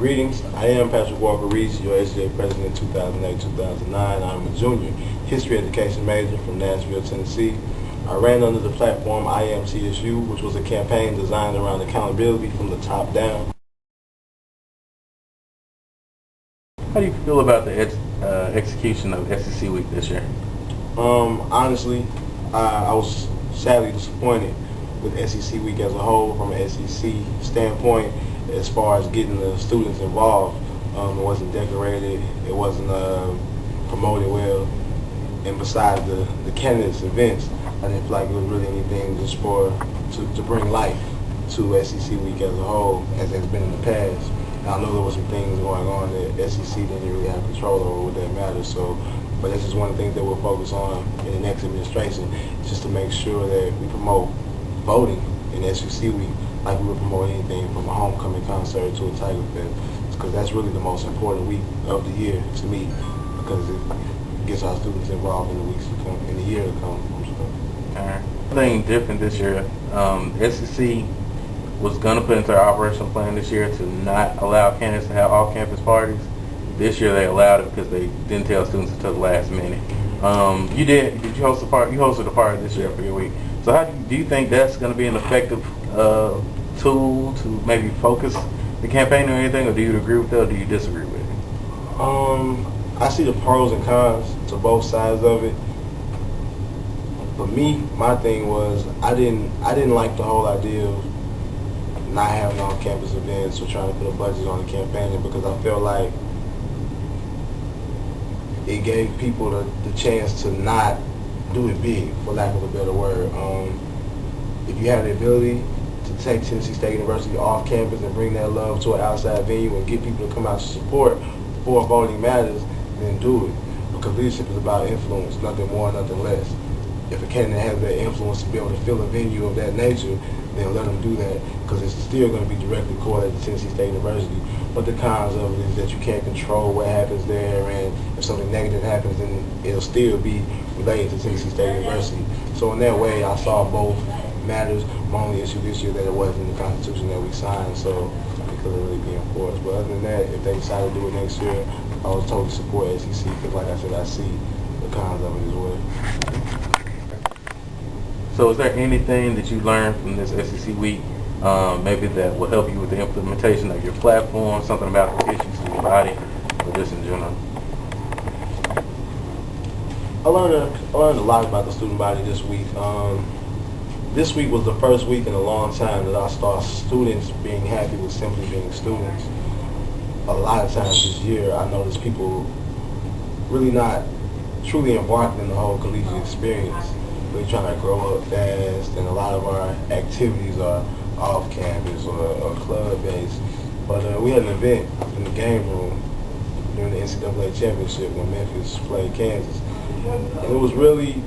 Greetings, I am Patrick Walker-Reese, your SGA President 2008-2009. I'm a junior history education major from Nashville, Tennessee. I ran under the platform I Am TSU, which was a campaign designed around accountability from the top down. How do you feel about the execution of SEC Week this year? Honestly, I was sadly disappointed with SEC Week as a whole from an SEC standpoint as far as getting the students involved. It wasn't decorated, it wasn't promoted well, and besides the candidates events, I didn't feel like it was really anything just to bring life to SEC Week as a whole, as it's been in the past. Now, I know there were some things going on that SEC didn't really have control over with that matter, but that's just one of the things that we'll focus on in the next administration, just to make sure that we promote voting in SEC Week like we would promote anything from a homecoming concert to a Tiger Fest, because that's really the most important week of the year to me, because it gets our students involved in the weeks to come, in the year to come. Something different this year. SEC was going to put into our operational plan this year to not allow candidates to have off-campus parties. This year they allowed it because they didn't tell students until the last minute. Did you host a party? You hosted a party this year for your week. So how do you think that's going to be an effective tool to maybe focus the campaign or anything, or do you agree with that, or do you disagree with it? I see the pros and cons to both sides of it. For me, my thing was I didn't like the whole idea of not having on-campus events or trying to put a budget on the campaign, because I felt like it gave people the chance to not do it big, for lack of a better word. If you have the ability to take Tennessee State University off campus and bring that love to an outside venue and get people to come out to support for Voting Matters, then do it. Because leadership is about influence, nothing more, nothing less. If a candidate has that influence to be able to fill a venue of that nature, then let them do that, because it's still going to be directly correlated to Tennessee State University. But the cons of it is that you can't control what happens there, and if something negative happens, then it'll still be related to Tennessee State University. So in that way, I saw both matters. My only issue this year that it wasn't in the Constitution that we signed, so it couldn't really be enforced. But other than that, if they decide to do it next year, I would totally support SEC, because like I said, I see the cons of it as well. So is there anything that you learned from this SEC Week, maybe that will help you with the implementation of your platform, something about the issues of your body, or just in general? I learned a lot about the student body this week. This week was the first week in a long time that I saw students being happy with simply being students. A lot of times this year, I noticed people really not truly embarked in the whole collegiate experience. We're trying to grow up fast, and a lot of our activities are off campus or club based. But we had an event in the game room during the NCAA championship when Memphis played Kansas, and it was really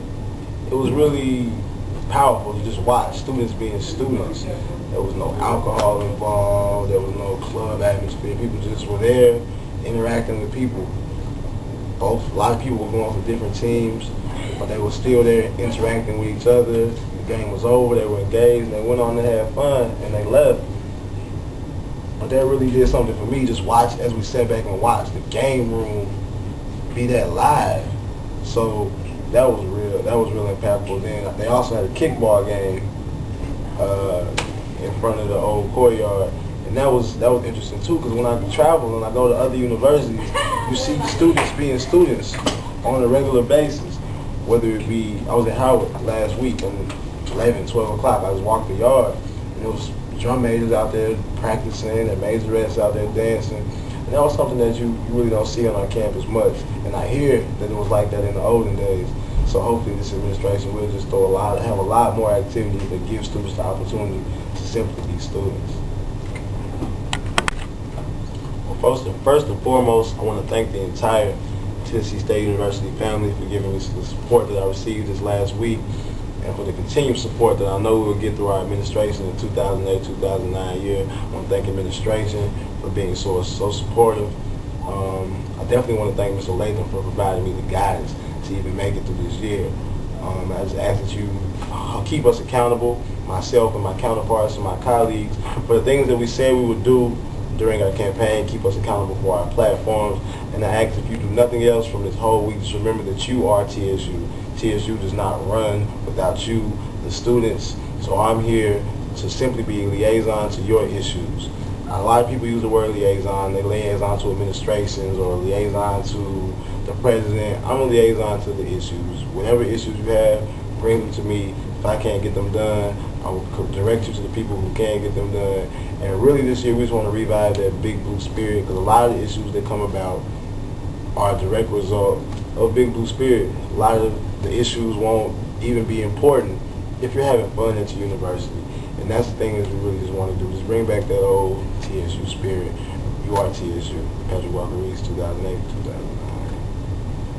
powerful to just watch students being students. There was no alcohol involved, there was no club atmosphere. People just were there interacting with people. A lot of people were going for different teams, but they were still there interacting with each other. The game was over, they were engaged, and they went on to have fun, and they left. But that really did something for me, just watch, as we sat back and watched the game room be that live. So that was real impactful. Then they also had a kickball game in front of the old courtyard. And that was interesting too, because when I travel and I go to other universities, you see students being students on a regular basis. Whether it be, I was at Howard last week, and 11, 12 o'clock, I just walked the yard, and there was drum majors out there practicing, and majorettes out there dancing. And that was something that you really don't see on our campus much. And I hear that it was like that in the olden days. So hopefully this administration will just have a lot more activities that give students the opportunity to simply be students. First and foremost, I want to thank the entire Tennessee State University family for giving me the support that I received this last week, and for the continued support that I know we will get through our administration in 2008-2009 year. I want to thank administration for being so supportive. I definitely want to thank Mr. Latham for providing me the guidance to even make it through this year. I just ask that you keep us accountable, myself and my counterparts and my colleagues, for the things that we said we would do during our campaign, keep us accountable for our platforms, and I ask if you do nothing else from this whole week, just remember that you are TSU. TSU does not run without you, the students, so I'm here to simply be a liaison to your issues. A lot of people use the word liaison. They liaison to administrations or liaison to the president. I'm a liaison to the issues. Whatever issues you have, bring them to me. If I can't get them done, I will direct you to the people who can get them done. And really this year we just want to revive that big blue spirit, because a lot of the issues that come about are a direct result of big blue spirit. A lot of the issues won't even be important if you're having fun at your university. And that's the thing that we really just want to do, just bring back that old TSU spirit. You are TSU. Patrick Walker-Reese, 2008, 2009.